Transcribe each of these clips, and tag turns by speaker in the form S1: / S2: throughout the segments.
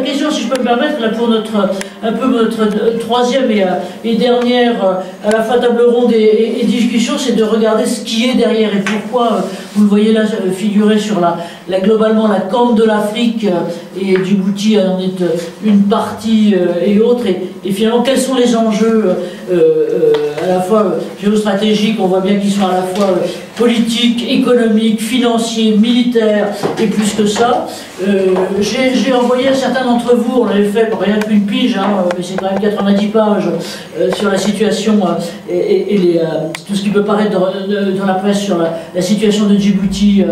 S1: question, si je peux me permettre, là, pour notre troisième et dernière, à la fois table ronde et discussion, c'est de regarder ce qui est derrière et pourquoi, vous le voyez là figurer sur globalement la corne de l'Afrique, et Djibouti en est une partie et autre, et finalement quels sont les enjeux à la fois géostratégiques, on voit bien qu'ils sont à la fois politiques, économiques, financiers, militaires, et plus que ça. J'ai envoyé à certains d'entre vous, on avait fait rien qu'une pige, hein, mais c'est quand même 90 pages sur la situation et tout ce qui peut paraître dans la presse sur la situation de Djibouti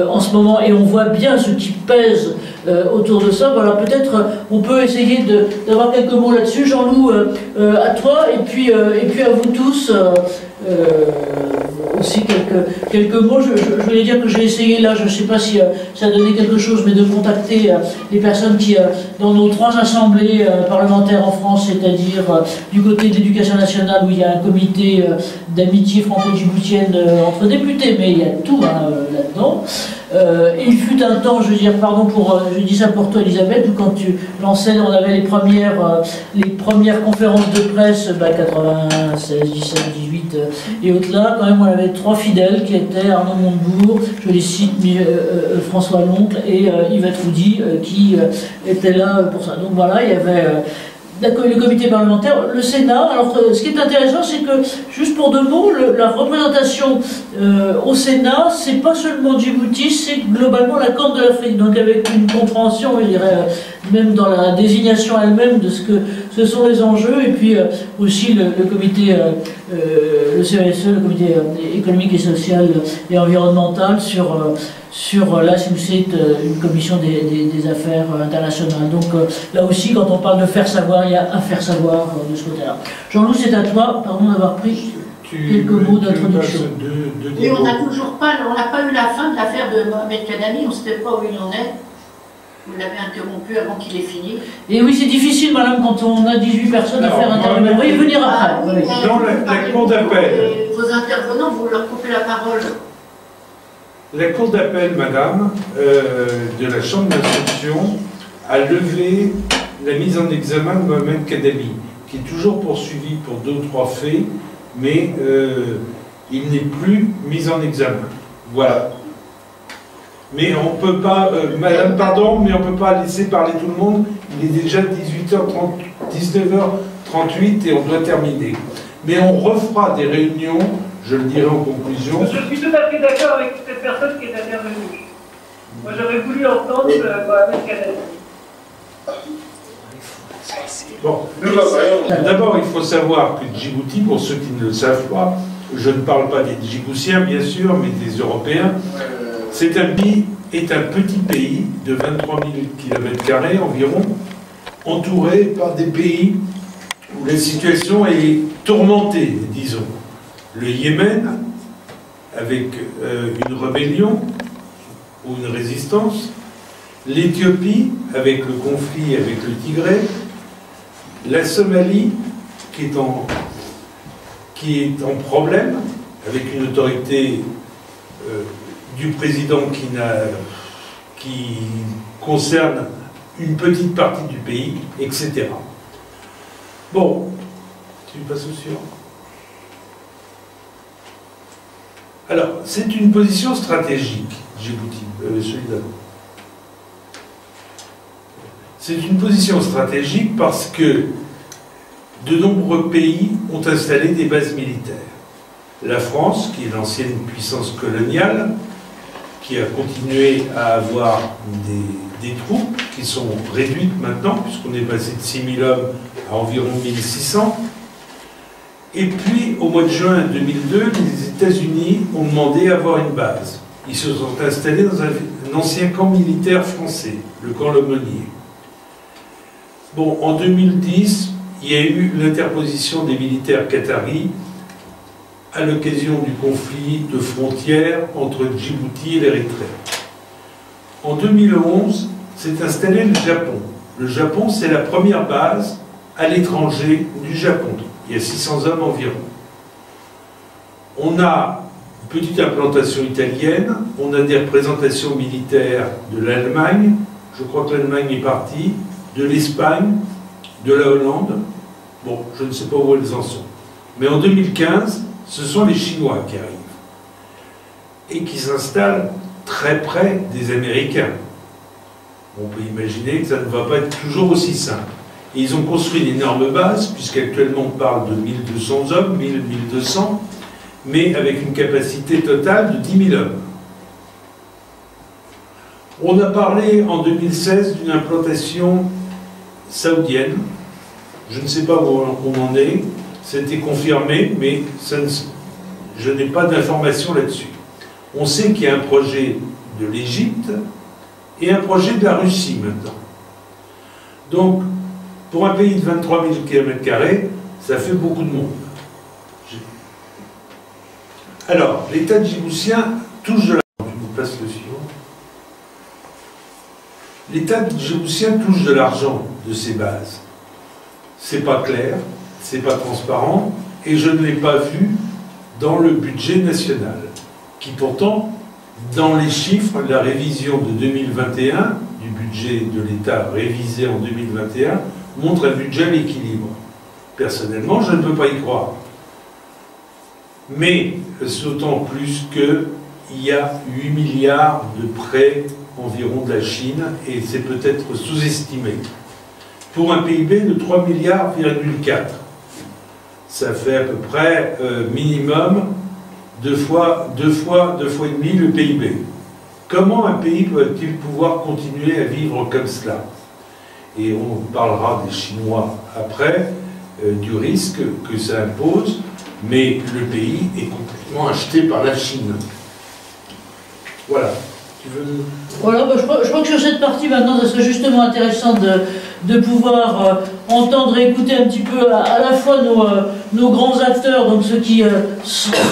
S1: en ce moment, et on voit bien ce qui pèse autour de ça. Voilà, peut-être on peut essayer d'avoir quelques mots là-dessus. Jean-Loup, à toi, et puis à vous tous aussi quelques mots. Je voulais dire que j'ai essayé là, je ne sais pas si ça a donné quelque chose, mais de contacter les personnes qui, dans nos 3 assemblées parlementaires en France, c'est-à-dire du côté de l'éducation nationale, où il y a un comité d'amitié franco-djiboutienne entre députés, mais il y a tout là-dedans. Il fut un temps, je veux dire, pardon je dis ça pour toi Elisabeth, où quand tu lançais, on avait les premières conférences de presse, 96, 17, 18 et autres là, quand même on avait 3 fidèles qui étaient Arnaud Montebourg, je les cite, François Loncle et Yvette Roudy qui étaient là pour ça. Donc voilà, il y avait le comité parlementaire, le Sénat. Alors ce qui est intéressant, c'est que, juste pour 2 mots, la représentation au Sénat, c'est pas seulement Djibouti, c'est globalement la corne de l'Afrique, donc avec une compréhension, je dirais, même dans la désignation elle-même de ce sont les enjeux, et puis aussi le comité, le CESE, le comité économique et social et environnemental sur là, c'est une commission des affaires internationales. Donc là aussi, quand on parle de faire savoir, il y a à faire savoir de ce côté-là. Jean-Loup, c'est à toi, pardon d'avoir pris quelques mots d'introduction.
S2: Oui, on n'a pas eu la fin de l'affaire de Mohamed Kadami, on ne sait pas où il en est. Vous l'avez interrompu avant qu'il ait fini.
S1: Et oui, c'est difficile, madame, quand on a 18 personnes à faire intervenir. Veuillez venir après.
S3: Dans la cour d'appel.
S2: Vos intervenants, vous leur coupez la parole.
S3: La cour d'appel, madame, de la chambre d'instruction, a levé la mise en examen de Mohamed Kadami, qui est toujours poursuivi pour 2 ou 3 faits, mais il n'est plus mis en examen. Voilà. Mais on ne peut pas, madame, pardon, mais on ne peut pas laisser parler tout le monde. Il est déjà 19h38 et on doit terminer. Mais on refera des réunions, je le dirai en conclusion.
S4: Je suis tout à fait d'accord avec cette personne qui est intervenue. Moi, j'aurais voulu entendre Mohamed Kadami.
S3: Bon. D'abord, il faut savoir que Djibouti, pour ceux qui ne le savent pas, je ne parle pas des Djiboutiens, bien sûr, mais des Européens, c'est un petit pays de 23 000 km² environ, entouré par des pays où la situation est tourmentée, disons. Le Yémen, avec une rébellion ou une résistance, l'Éthiopie, avec le conflit avec le Tigré, la Somalie, qui est en problème, avec une autorité du président qui concerne une petite partie du pays, etc. Bon, tu passes au suivant. Alors, c'est une position stratégique, Djibouti, celui d'avant. C'est une position stratégique parce que de nombreux pays ont installé des bases militaires. La France, qui est l'ancienne puissance coloniale, qui a continué à avoir des troupes qui sont réduites maintenant, puisqu'on est passé de 6 000 hommes à environ 1 600. Et puis, au mois de juin 2002, les États-Unis ont demandé à avoir une base. Ils se sont installés dans un ancien camp militaire français, le camp Lemonnier. Bon, en 2010, il y a eu l'interposition des militaires qataris à l'occasion du conflit de frontières entre Djibouti et l'Érythrée. En 2011, s'est installé le Japon. Le Japon, c'est la première base à l'étranger du Japon. Il y a 600 hommes environ. On a une petite implantation italienne, on a des représentations militaires de l'Allemagne, je crois que l'Allemagne est partie, de l'Espagne, de la Hollande. Bon, je ne sais pas où elles en sont. Mais en 2015, ce sont les Chinois qui arrivent et qui s'installent très près des Américains. On peut imaginer que ça ne va pas être toujours aussi simple. Et ils ont construit une énorme base, puisqu'actuellement on parle de 1200 hommes, 1000, 1200, mais avec une capacité totale de 10 000 hommes. On a parlé en 2016 d'une implantation saoudienne. Je ne sais pas où on en est. C'était confirmé, mais je n'ai pas d'informations là-dessus. On sait qu'il y a un projet de l'Égypte et un projet de la Russie maintenant. Donc, pour un pays de 23 000 km², ça fait beaucoup de monde. Alors, l'État djiboutien touche de l'argent. Je vous passe le suivant. L'État djiboutien touche de l'argent de ses bases. C'est pas clair, c'est pas transparent, et je ne l'ai pas vu dans le budget national, qui pourtant, dans les chiffres, la révision de 2021, du budget de l'État révisé en 2021, montre un budget à l'équilibre. Personnellement, je ne peux pas y croire. Mais, d'autant plus qu'il y a 8 milliards de prêts environ de la Chine, et c'est peut-être sous-estimé. Pour un PIB de 3,4 milliards, ça fait à peu près minimum deux fois et demi le PIB. Comment un pays peut-il pouvoir continuer à vivre comme cela? Et on parlera des Chinois après, du risque que ça impose, mais le pays est complètement acheté par la Chine. Voilà.
S1: Voilà, bah, je crois que sur cette partie maintenant, ça serait justement intéressant de pouvoir entendre et écouter un petit peu à la fois nos grands acteurs, donc ceux qui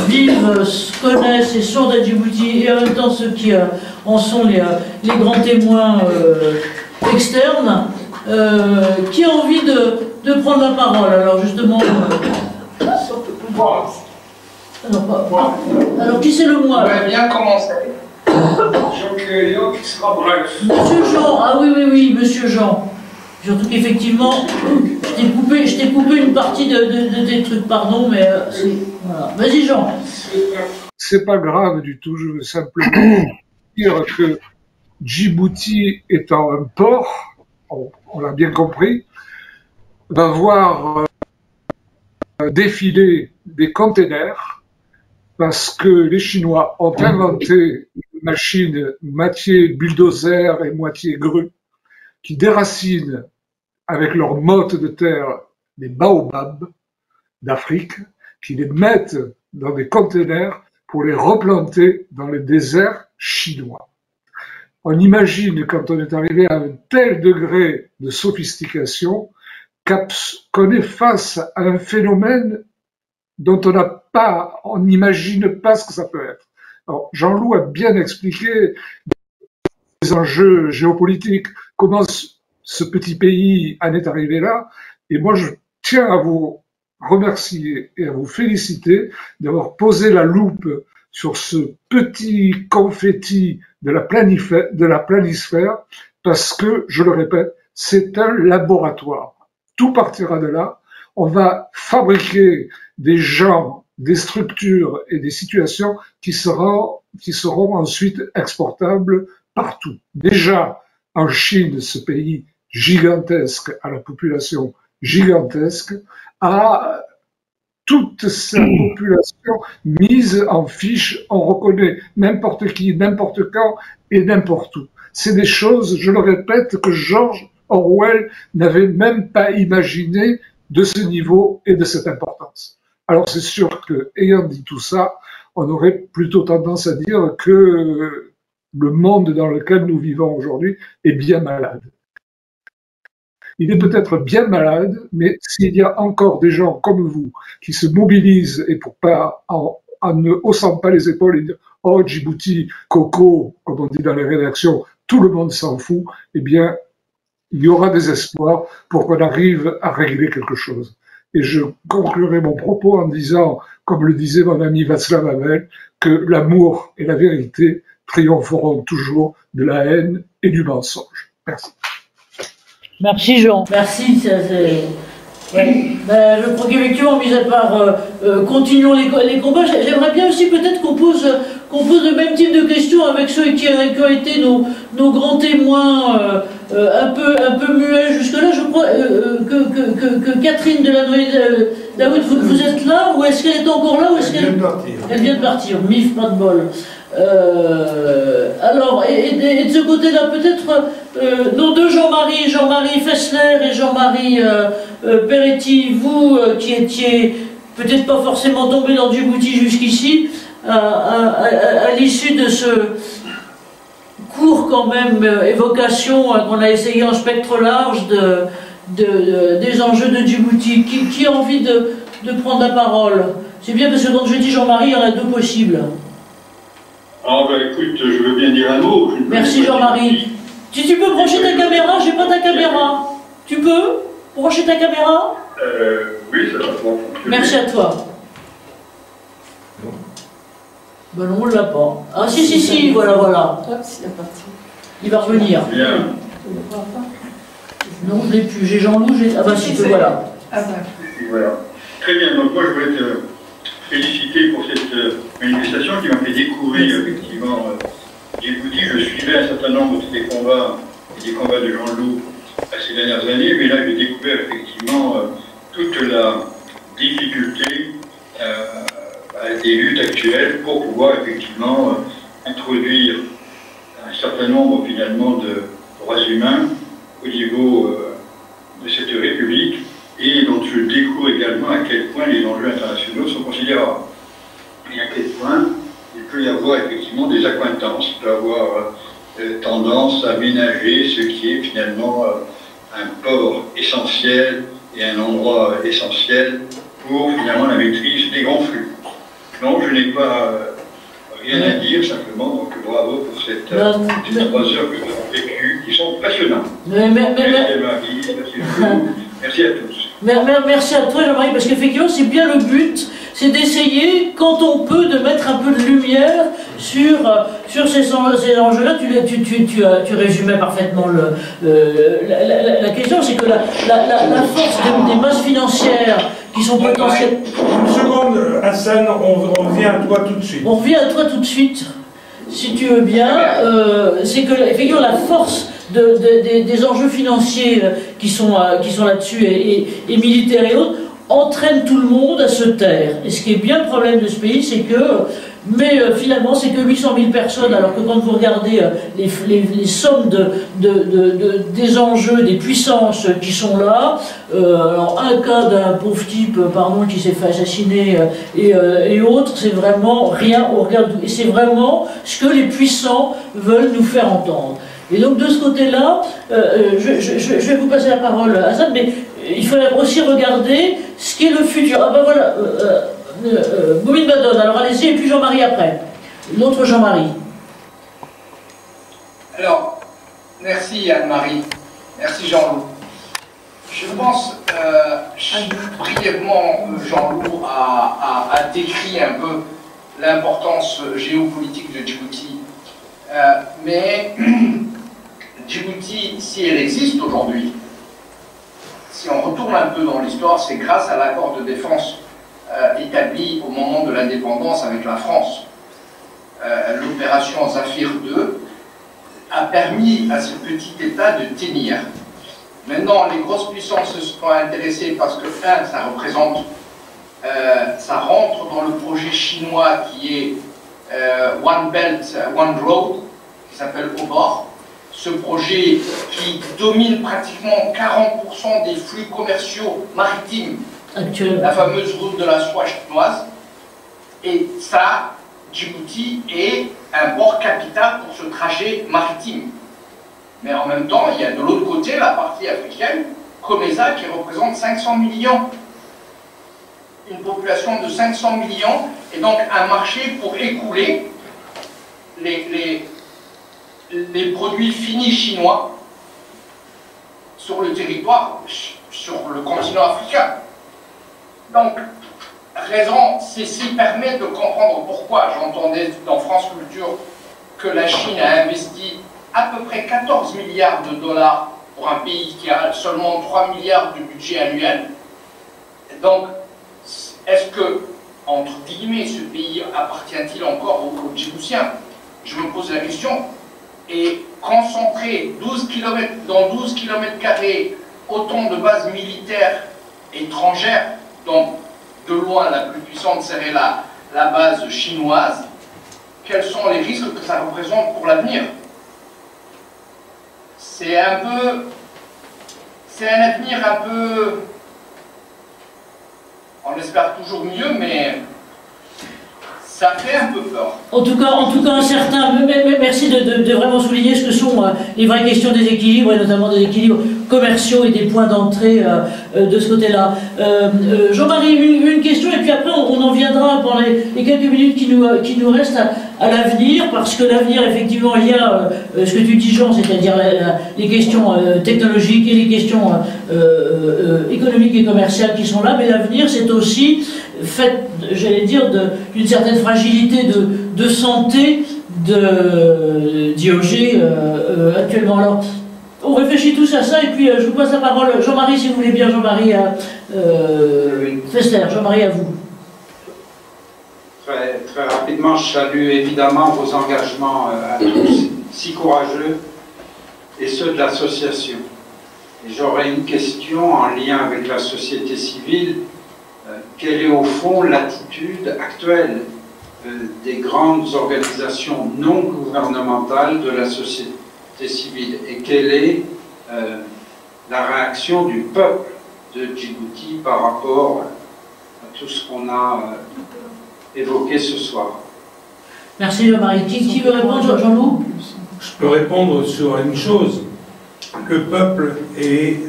S1: vivent, connaissent et sont à Djibouti, et en même temps ceux qui en sont les grands témoins externes. Qui a envie de prendre la parole? Alors justement... alors qui c'est le moi?
S5: On va bien commencer. Donc, qui sera bref.
S1: Monsieur Jean, ah oui, monsieur Jean. Surtout qu'effectivement, je t'ai coupé une partie de tes trucs, pardon, mais voilà. Vas-y Jean.
S6: C'est pas grave du tout, je veux simplement dire que Djibouti étant un port, on l'a bien compris, va voir défiler des containers parce que les Chinois ont inventé une machine moitié bulldozer et moitié grue qui déracinent avec leur motte de terre des baobabs d'Afrique, qui les mettent dans des containers pour les replanter dans le désert chinois. On imagine, quand on est arrivé à un tel degré de sophistication, qu'on est face à un phénomène dont on n'imagine pas ce que ça peut être. Alors, Jean-Loup a bien expliqué les enjeux géopolitiques, comment ce petit pays en est arrivé là, et moi je tiens à vous remercier et à vous féliciter d'avoir posé la loupe sur ce petit confetti de la planisphère, parce que, je le répète, c'est un laboratoire. Tout partira de là. On va fabriquer des gens, des structures et des situations qui seront ensuite exportables partout. Déjà, en Chine, ce pays gigantesque, à la population gigantesque, a toute sa population mise en fiche, on reconnaît n'importe qui, n'importe quand et n'importe où. C'est des choses, je le répète, que George Orwell n'avait même pas imaginé de ce niveau et de cette importance. Alors c'est sûr que, ayant dit tout ça, on aurait plutôt tendance à dire que le monde dans lequel nous vivons aujourd'hui est bien malade. Il est peut-être bien malade, mais s'il y a encore des gens comme vous qui se mobilisent et pour pas, en ne haussant pas les épaules et dire « Oh, Djibouti, Coco », comme on dit dans les rédactions, tout le monde s'en fout, eh bien, il y aura des espoirs pour qu'on arrive à régler quelque chose. Et je conclurai mon propos en disant, comme le disait mon ami Václav Havel, que l'amour et la vérité triompheront toujours de la haine et du mensonge. Merci.
S1: Merci Jean. Merci, ouais. Ben, je crois qu'effectivement, mis à part continuons les combats, j'aimerais bien aussi peut-être qu'on pose le même type de questions avec ceux qui ont été nos grands témoins un peu muets jusque-là. Je crois que Catherine Delanoë-Daoud, vous êtes là, ou est-ce qu'elle est encore là, ou est-ce qu'elle vient de partir? Elle vient de partir, mif, pas de bol. Alors, et de ce côté-là, peut-être nos deux Jean-Marie Fessler et Jean-Marie Peretti, vous qui étiez peut-être pas forcément tombé dans Djibouti jusqu'ici, à l'issue de ce court quand même évocation qu'on a essayé en spectre large des enjeux de Djibouti, qui a envie de prendre la parole? C'est bien parce que quand je dis Jean-Marie, il y en a deux possibles.
S7: Ah bah écoute, je veux bien dire un mot.
S1: Merci Jean-Marie. Si tu peux brancher ta caméra, j'ai pas ta caméra. Tu peux brancher ta caméra?
S7: Oui, ça va fonctionner.
S1: Merci à toi. Ben non, on l'a pas. Ah si, voilà.
S8: Hop, c'est parti.
S1: Il va revenir.
S7: Bien.
S1: Non, je l'ai plus. J'ai Jean-Loup, ah bah si, voilà.
S8: Ah bah.
S7: Voilà. Très bien, donc moi je voulais te féliciter pour cette manifestation qui m'a fait découvrir effectivement Djibouti. Je suivais un certain nombre de tes combats et des combats de Jean-Loup ces dernières années, mais là j'ai découvert effectivement toute la difficulté des luttes actuelles pour pouvoir effectivement introduire un certain nombre finalement de droits humains au niveau de cette République, et donc je découvre également à quel point les enjeux internationaux sont considérables et à quel point il peut y avoir effectivement des accointances, il peut y avoir tendance à ménager ce qui est finalement un port essentiel et un endroit essentiel pour finalement la maîtrise des grands flux. Non, je n'ai pas rien à dire, simplement, donc bravo pour ces 3 heures que nous avons vécues, qui sont passionnantes. Merci Marie, merci beaucoup, merci à tous.
S1: Merci à toi Jean-Marie, parce qu'effectivement c'est bien le but, c'est d'essayer, quand on peut, de mettre un peu de lumière sur ces enjeux-là. Tu résumais parfaitement la question, c'est que la force des masses financières qui sont potentielles...
S3: Une seconde, Hassan, on revient à toi tout de suite.
S1: On revient à toi tout de suite, si tu veux bien. C'est que, effectivement, la force des enjeux financiers qui sont là-dessus et militaires et autres entraînent tout le monde à se taire. Et ce qui est bien le problème de ce pays, c'est que... Mais finalement, c'est que 800 000 personnes, alors que quand vous regardez les sommes des enjeux, des puissances qui sont là, alors un cas d'un pauvre type, pardon, qui s'est fait assassiner et autres, c'est vraiment rien au regard et c'est vraiment ce que les puissants veulent nous faire entendre. Et donc de ce côté-là, je vais vous passer la parole, Hassan, mais il faut aussi regarder ce qu'est le futur. Ah ben voilà... Boumine Badone, alors allez-y, et puis Jean-Marie après. L'autre Jean-Marie.
S9: Alors, merci Anne-Marie, merci Jean-Loup. Je pense, brièvement, Jean-Loup a décrit un peu l'importance géopolitique de Djibouti. Mais Djibouti, si elle existe aujourd'hui, si on retourne un peu dans l'histoire, c'est grâce à l'accord de défense établi au moment de l'indépendance avec la France. L'opération Zafir II a permis à ce petit État de tenir. Maintenant, les grosses puissances se sont intéressées parce que, ça représente, ça rentre dans le projet chinois qui est One Belt, One Road, qui s'appelle OBOR. Ce projet qui domine pratiquement 40% des flux commerciaux maritimes, la fameuse route de la soie chinoise. Et ça, Djibouti est un port capital pour ce trajet maritime. Mais en même temps, il y a de l'autre côté la partie africaine, Comesa, qui représente 500 millions. Une population de 500 millions, et donc un marché pour écouler les produits finis chinois sur le territoire, sur le continent africain. Donc, ceci permet de comprendre pourquoi j'entendais dans France Culture que la Chine a investi à peu près 14 milliards de dollars pour un pays qui a seulement 3 milliards de budget annuel. Donc, est-ce que, entre guillemets, ce pays appartient-il encore aux Djiboutiens? Je me pose la question. Et concentrer 12 km, dans 12 km² autant de bases militaires étrangères, dont de loin la plus puissante serait la base chinoise, quels sont les risques que ça représente pour l'avenir? C'est un avenir un peu, on espère toujours mieux, mais ça fait un peu peur.
S1: En tout cas, un certain. Merci de vraiment souligner ce que sont les vraies questions des équilibres, et notamment des équilibres commerciaux et des points d'entrée de ce côté-là. Jean-Marie, une question, et puis après on en viendra pendant les quelques minutes qui nous restent à l'avenir, parce que l'avenir, effectivement, il y a ce que tu dis, Jean, c'est-à-dire les questions technologiques et les questions économiques et commerciales qui sont là, mais l'avenir, c'est aussi fait, j'allais dire, d'une certaine fragilité de santé d'IOG actuellement. Alors, on réfléchit tous à ça, et puis je vous passe la parole. Jean-Marie, si vous voulez bien, Jean-Marie Fester, Jean-Marie, à vous.
S8: Très rapidement, je salue évidemment vos engagements à tous, si courageux, et ceux de l'association. Et j'aurais une question en lien avec la société civile. Quelle est au fond l'attitude actuelle des grandes organisations non gouvernementales de la société civile, et quelle est la réaction du peuple de Djibouti par rapport à tout ce qu'on a évoqué ce soir?
S1: Merci Jean-Marie. Qui veut répondre, Jean-Loup?
S3: Je peux répondre sur une chose. Le peuple est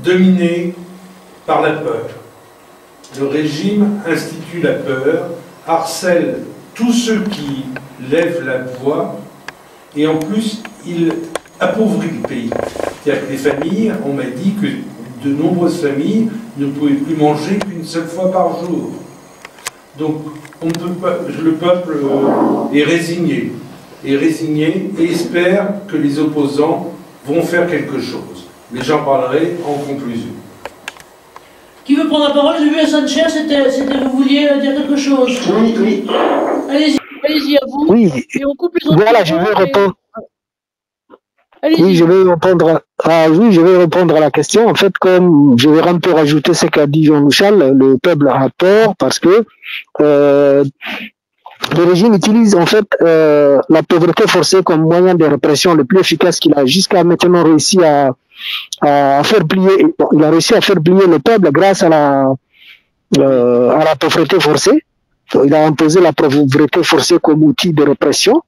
S3: dominé par la peur. Le régime institue la peur, harcèle tous ceux qui lèvent la voix, et en plus, il appauvrit le pays. C'est-à-dire que les familles, on m'a dit que de nombreuses familles ne pouvaient plus manger qu'une seule fois par jour. Donc, on ne peut pas, le peuple est résigné et espère que les opposants vont faire quelque chose. Mais j'en parlerai en conclusion.
S1: Qui veut prendre la parole? J'ai vu Hassan Cher, vous vouliez dire quelque chose?
S10: Oui.
S1: Allez-y, à vous.
S10: Oui.
S1: Et on coupe les autres.
S10: Voilà, je vais répondre.
S1: Oui,
S10: je vais répondre à la question. En fait, comme je vais un peu rajouter ce qu'a dit Jean-Michel, le peuple a tort parce que le régime utilise en fait la pauvreté forcée comme moyen de répression le plus efficace qu'il a jusqu'à maintenant réussi à faire plier. Il a réussi à faire plier le peuple grâce à la pauvreté forcée. Il a imposé la pauvreté forcée comme outil de répression.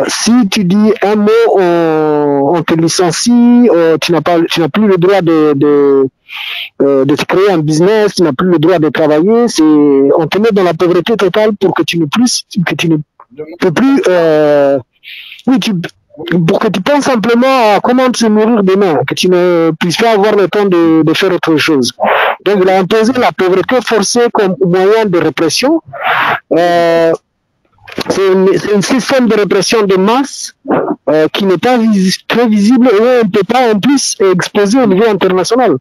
S10: Si tu dis un mot, on te licencie, tu n'as plus le droit de te créer un business, tu n'as plus le droit de travailler. On te met dans la pauvreté totale pour que tu ne peux plus, pour que tu penses simplement à comment te nourrir demain, que tu ne puisses pas avoir le temps de faire autre chose. Donc il a imposé la pauvreté forcée comme moyen de répression. C'est un système de répression de masse qui n'est pas très visible et on ne peut pas en plus exposer au niveau international.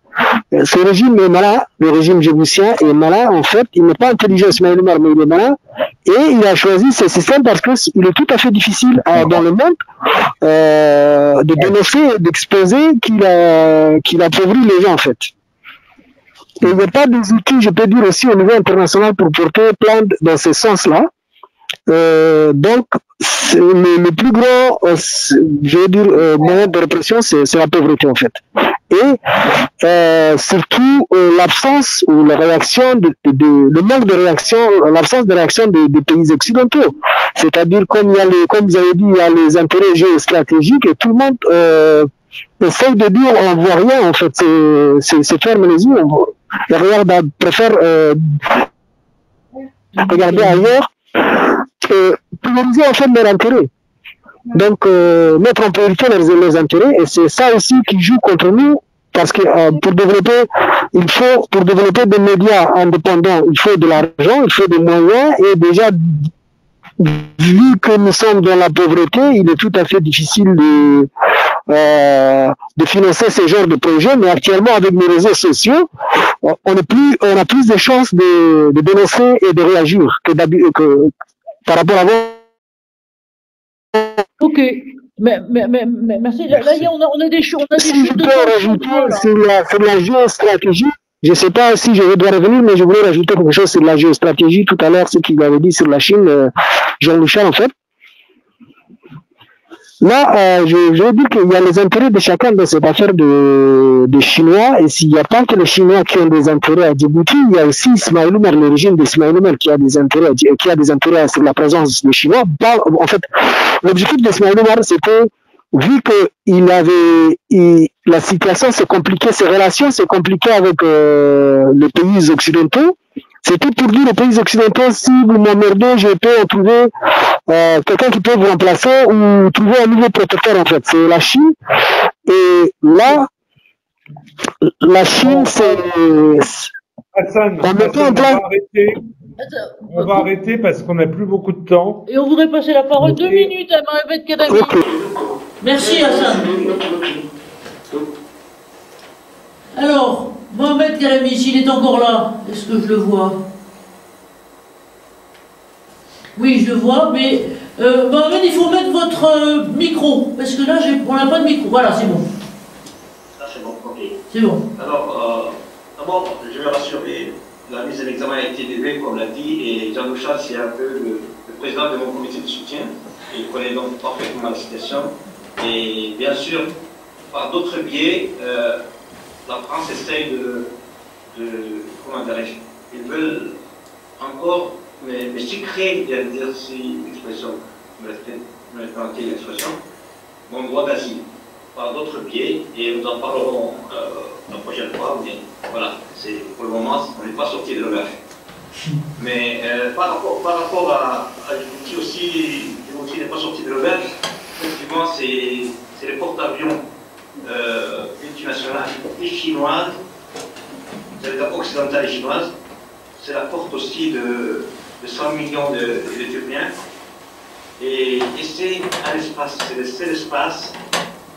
S10: Ce régime est malin, le régime djiboutien est malin en fait, il n'est pas intelligent, mais il est malin, et il a choisi ce système parce qu'il est tout à fait difficile dans le monde de dénoncer, d'exposer qu'il appauvrit les gens en fait. Et il n'y a pas des outils, je peux dire aussi au niveau international pour porter plainte dans ce sens-là. Donc, le plus grand, je veux dire, moyen de répression, c'est la pauvreté en fait. Et surtout l'absence ou la réaction, le manque de réaction, l'absence de réaction des pays occidentaux. C'est-à-dire, comme vous avez dit, il y a les intérêts géostratégiques et tout le monde essaye de dire on voit rien en fait, c'est ferme les yeux, on préfère regarder ailleurs. Prioriser en fait leurs intérêts. Donc mettre en priorité leurs intérêts, et c'est ça aussi qui joue contre nous, parce que pour développer des médias indépendants, il faut de l'argent, il faut des moyens, et déjà vu que nous sommes dans la pauvreté, il est tout à fait difficile de financer ce genre de projet, mais actuellement avec les réseaux sociaux, on a plus de chances de dénoncer et de réagir que par rapport à avant.
S1: Ok, mais merci. Là, on a des choses.
S10: Si je peux rajouter sur la géostratégie, je ne sais pas si je dois revenir, mais je voulais rajouter quelque chose sur la géostratégie tout à l'heure, ce qu'il avait dit sur la Chine, Jean-Michel en fait. Là, je veux dire qu'il y a les intérêts de chacun dans cette affaire de Chinois, et s'il n'y a pas que les Chinois qui ont des intérêts à Djibouti, il y a aussi Ismaël Omar, le régime d'Ismaël Omar qui a des intérêts sur la présence des Chinois. En fait, l'objectif d'Ismaël Omar, c'était, vu que la situation s'est compliquée, ses relations s'est compliquées avec les pays occidentaux, c'était pour dire aux pays occidentaux, si vous m'emmerdez, je peux en trouver quelqu'un qui peut vous remplacer ou trouver un nouveau protecteur en fait. C'est la Chine. Et là, la Chine, c'est...
S11: Hassan, on va arrêter parce qu'on n'a plus beaucoup de temps.
S1: Et on voudrait passer la parole 2 minutes à Mohamed Kadhafi. Merci Hassan. Alors, Mohamed Kadhafi, s'il est encore là, est-ce que je le vois? Oui, je le vois, mais Mohamed, il faut mettre votre micro, parce que là, on n'a pas de micro. Voilà, c'est bon.
S12: Ah, c'est bon, ok.
S1: C'est bon.
S12: Alors, d'abord, je vais rassurer, la mise en examen a été élevée, comme l'a dit, et Jean Bouchard, c'est un peu le président de mon comité de soutien, et il connaît donc parfaitement la situation. Et bien sûr, par d'autres biais, la France essaye comment dirais-je, ils veulent encore, mais sucrer, bien dire, si l'expression, me planter l'expression, mon droit d'asile, par d'autres biais, et nous en parlerons la prochaine fois, mais voilà, pour le moment, on n'est pas sorti de l'auberge. Mais par rapport à Djibouti aussi, Djibouti n'est pas sorti de l'auberge, effectivement, c'est les porte-avions multinationales et chinoises, c'est-à-dire occidentales et chinoises, c'est la porte aussi de 100 millions d'Éthiopiens. Et c'est un espace, c'est le seul espace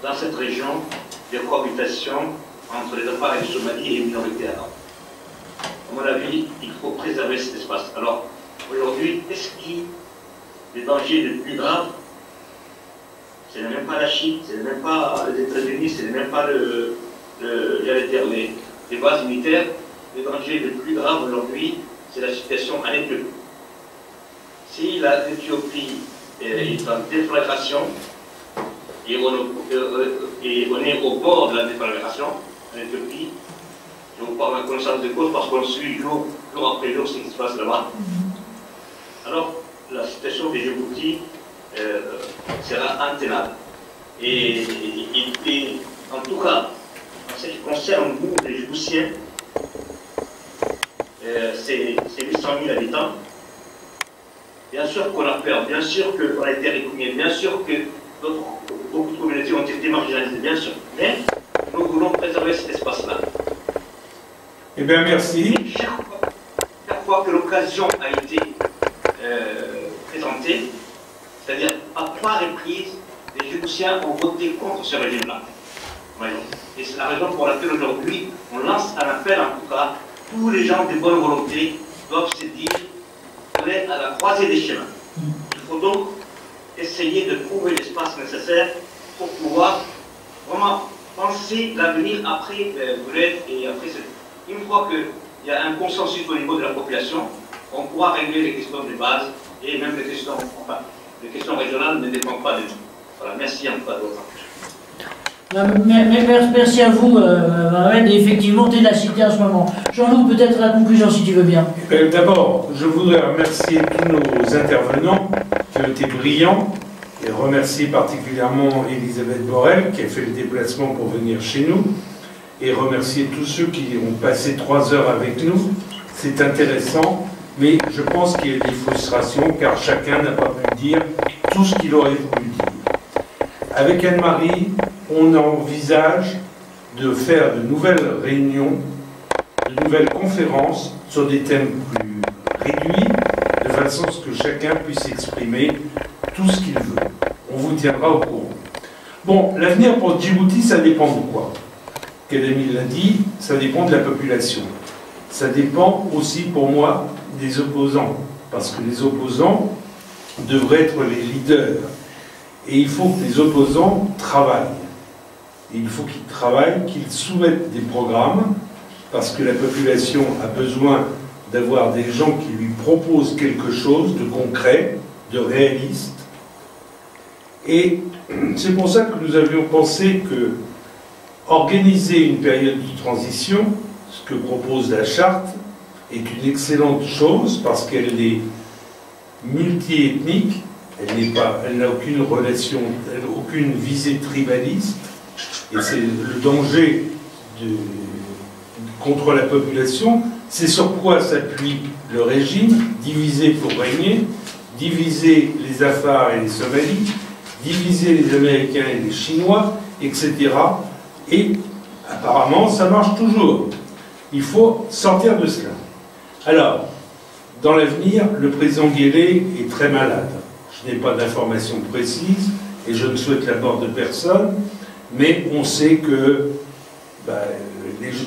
S12: dans cette région de cohabitation entre les appareils de Somalie et les minorités arabes. À mon avis, il faut préserver cet espace. Alors, aujourd'hui, est-ce que le danger le plus grave, ce n'est même pas la Chine, ce n'est même pas les États-Unis, ce n'est même pas les bases militaires. Le danger le plus grave aujourd'hui, c'est la situation en Éthiopie. Si l'Éthiopie est en déflagration, et on est au bord de la déflagration en Éthiopie, je vous parle en connaissance de cause parce qu'on suit jour après jour ce qui se passe là-bas. Alors, la situation de Djibouti sera intenable. Et en tout cas, en ce qui concerne nous, les Djiboutiens, c'est 800 000 habitants. Bien sûr qu'on a peur, bien sûr qu'on a été répugnés, bien sûr que beaucoup de communautés ont été marginalisées, bien sûr. Mais nous voulons préserver cet espace-là.
S3: Eh bien, merci.
S12: Chaque fois que l'occasion a été présentée, c'est-à-dire à 3 reprises, les Djiboutiens ont voté contre ce régime-là. Et c'est la raison pour laquelle aujourd'hui, on lance un appel, en tout cas, tous les gens de bonne volonté doivent se dire qu'on est à la croisée des chemins. Il faut donc essayer de trouver l'espace nécessaire pour pouvoir vraiment penser l'avenir après Brûlette et après une fois qu'il y a un consensus au niveau de la population, on pourra régler les questions de base et même les questions régionales ne dépendent pas de nous. Voilà, merci en tout cas de votre attention.
S1: Merci à vous, Mohamed, et effectivement, tu es la cité en ce moment. Jean-Loup, peut-être la conclusion, si tu veux bien.
S3: D'abord, je voudrais remercier tous nos intervenants qui ont été brillants, et remercier particulièrement Elisabeth Borel, qui a fait le déplacement pour venir chez nous, et remercier tous ceux qui ont passé 3 heures avec nous. C'est intéressant, mais je pense qu'il y a des frustrations, car chacun n'a pas pu dire tout ce qu'il aurait voulu dire. Avec Anne-Marie, on envisage de faire de nouvelles réunions, de nouvelles conférences sur des thèmes plus réduits, de façon à ce que chacun puisse exprimer tout ce qu'il veut. On vous tiendra au courant. Bon, l'avenir pour Djibouti, ça dépend de quoi? Kadami l'a dit, ça dépend de la population. Ça dépend aussi, pour moi, des opposants. Parce que les opposants devraient être les leaders. Et il faut que les opposants travaillent. Et il faut qu'ils travaillent, qu'ils soumettent des programmes, parce que la population a besoin d'avoir des gens qui lui proposent quelque chose de concret, de réaliste. Et c'est pour ça que nous avions pensé que organiser une période de transition, ce que propose la charte, est une excellente chose parce qu'elle est multiethnique, elle n'a aucune relation, aucune visée tribaliste, et c'est le danger contre la population. C'est sur quoi s'appuie le régime, diviser pour régner, diviser les Afars et les Somalis, diviser les Américains et les Chinois, etc. Et apparemment, ça marche toujours. Il faut sortir de cela. Alors, dans l'avenir, le président Guelleh est très malade. Je n'ai pas d'informations précises et je ne souhaite la mort de personne, mais on sait que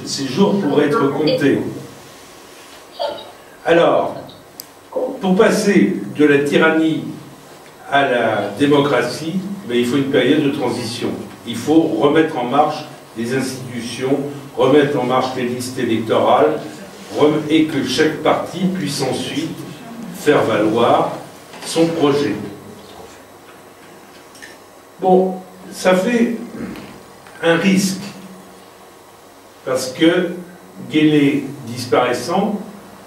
S3: ces jours pourraient être comptés. Alors, pour passer de la tyrannie à la démocratie, il faut une période de transition. Il faut remettre en marche les institutions, remettre en marche les listes électorales, et que chaque parti puisse ensuite faire valoir son projet. Bon, ça fait un risque, parce que Guelleh disparaissant,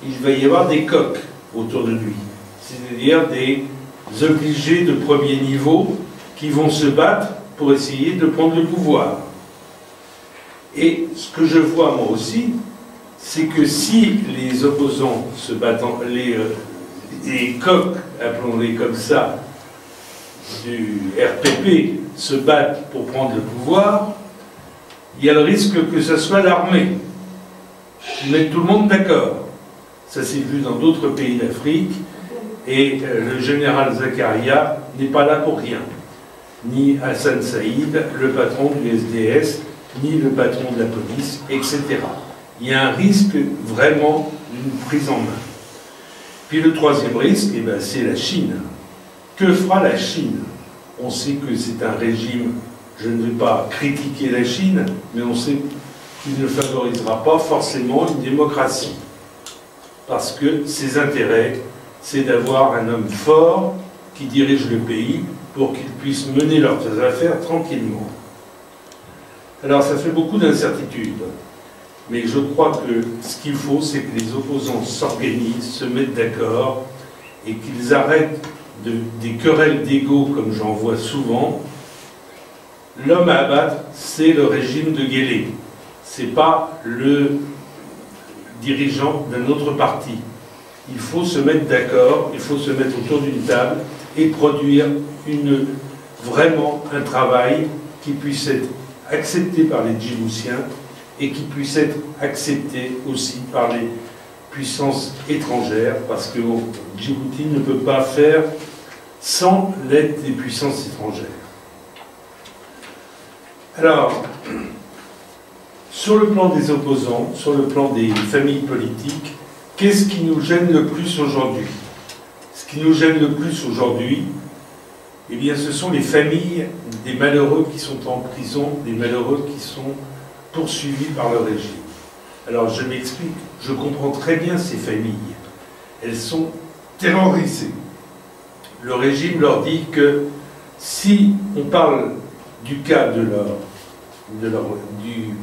S3: il va y avoir des coqs autour de lui, c'est-à-dire des obligés de premier niveau qui vont se battre pour essayer de prendre le pouvoir. Et ce que je vois moi aussi, c'est que si les opposants se battent, les coqs, appelons-les comme ça, du RPP se battent pour prendre le pouvoir, il y a le risque que ce soit l'armée qui mette tout le monde d'accord. Ça s'est vu dans d'autres pays d'Afrique, et le général Zakaria n'est pas là pour rien. Ni Hassan Saïd, le patron du SDS, ni le patron de la police, etc. Il y a un risque vraiment d'une prise en main. Puis le troisième risque, c'est la Chine. Que fera la Chine? On sait que c'est un régime, je ne vais pas critiquer la Chine, mais on sait qu'il ne favorisera pas forcément une démocratie. Parce que ses intérêts, c'est d'avoir un homme fort qui dirige le pays pour qu'ils puissent mener leurs affaires tranquillement. Alors ça fait beaucoup d'incertitudes. Mais je crois que ce qu'il faut, c'est que les opposants s'organisent, se mettent d'accord, et qu'ils arrêtent des querelles d'ego comme j'en vois souvent. L'homme à abattre, c'est le régime de Guelleh. Ce n'est pas le dirigeant d'un autre parti. Il faut se mettre d'accord, il faut se mettre autour d'une table et produire vraiment un travail qui puisse être accepté par les Djiboutiens et qui puisse être accepté aussi par les puissances étrangères, parce que Djibouti ne peut pas faire sans l'aide des puissances étrangères. Alors, sur le plan des opposants, sur le plan des familles politiques, qu'est-ce qui nous gêne le plus aujourd'hui? Ce qui nous gêne le plus aujourd'hui, eh bien, ce sont les familles des malheureux qui sont en prison, des malheureux qui sont poursuivis par le régime. Alors, je m'explique, je comprends très bien ces familles. Elles sont terrorisées. Le régime leur dit que si on parle du cas du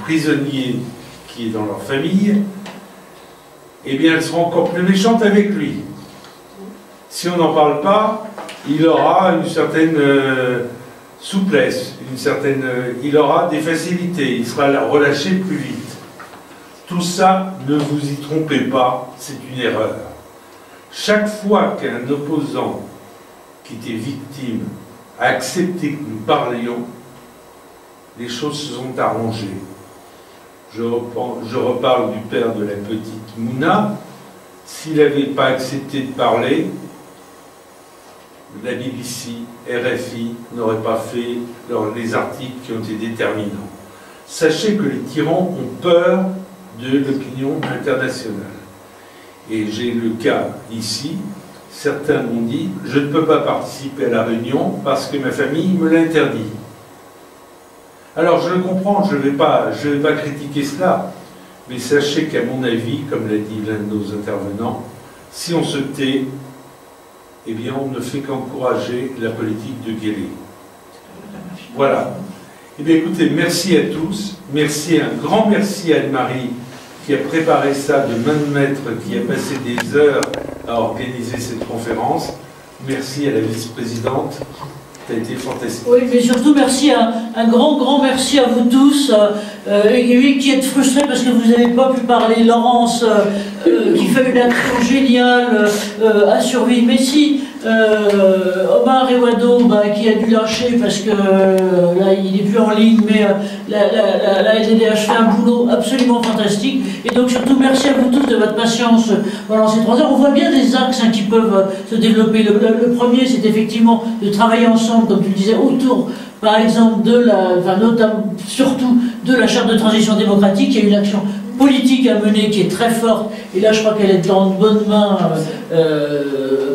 S3: prisonnier qui est dans leur famille, eh bien, elles seront encore plus méchantes avec lui. Si on n'en parle pas, il aura une certaine souplesse, il aura des facilités, il sera relâché plus vite. Tout ça, ne vous y trompez pas, c'est une erreur. Chaque fois qu'un opposant qui était victime a accepté que nous parlions, les choses se sont arrangées. Je reparle du père de la petite Mouna. S'il n'avait pas accepté de parler, la BBC, RFI n'auraient pas fait les articles qui ont été déterminants. Sachez que les tyrans ont peur de l'opinion internationale. Et j'ai le cas ici, certains m'ont dit « je ne peux pas participer à la réunion parce que ma famille me l'interdit ». Alors je le comprends, je ne vais pas critiquer cela, mais sachez qu'à mon avis, comme l'a dit l'un de nos intervenants, si on se tait, eh bien on ne fait qu'encourager la politique de guérilla. Voilà. Eh bien écoutez, merci à tous, un grand merci à Anne-Marie qui a préparé ça de main de maître, qui a passé des heures à organiser cette conférence. Merci à la vice-présidente, ça a été fantastique.
S1: Oui, mais surtout merci, un grand merci à vous tous, qui êtes frustrés parce que vous n'avez pas pu parler. Laurence, qui fait une action géniale, a survécu. Mais si, Omar Ewado, qui a dû lâcher parce que là il n'est plus en ligne, mais la LDDH fait un boulot absolument fantastique. Et donc surtout merci à vous tous de votre patience pendant ces 3 heures. On voit bien des axes qui peuvent se développer. Le premier, c'est effectivement de travailler ensemble, comme tu le disais, autour par exemple de notamment, surtout de la charte de transition démocratique. Il y a une action politique à mener qui est très forte, et là je crois qu'elle est dans de bonnes mains.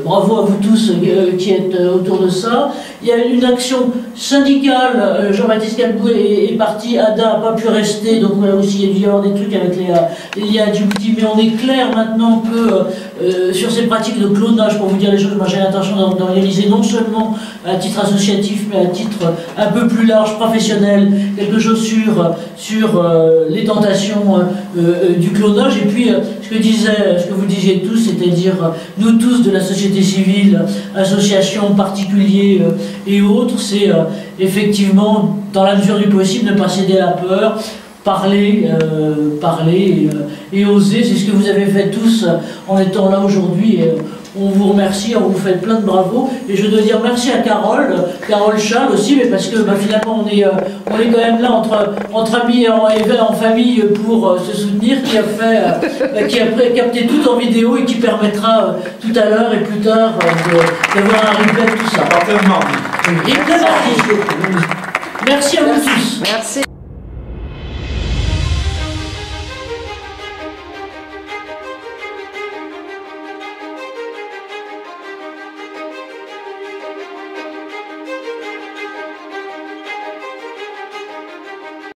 S1: Bravo à vous tous qui êtes autour de ça. Il y a une action syndicale, Jean-Baptiste Calbou est parti, Ada n'a pas pu rester, donc là aussi il y a dû y avoir des trucs avec les liens à Djibouti, mais on est clair maintenant que sur ces pratiques de clonage, pour vous dire les choses, moi j'ai l'intention d'en réaliser non seulement à titre associatif, mais à titre un peu plus large, professionnel, quelque chose sur les tentations du clonage. Et puis ce que vous disiez tous, c'est-à-dire nous tous de la société civile, associations, particuliers et autres, c'est effectivement, dans la mesure du possible, ne pas céder à la peur, parler et oser. C'est ce que vous avez fait tous en étant là aujourd'hui. On vous remercie, on vous fait plein de bravos. Et je dois dire merci à Carole Charles aussi, mais parce que finalement on est quand même là entre amis et en famille pour se soutenir, qui a capté tout en vidéo et qui permettra tout à l'heure et plus tard d'avoir un replay de tout ça. Replay mardi. Merci à vous tous.
S13: Merci.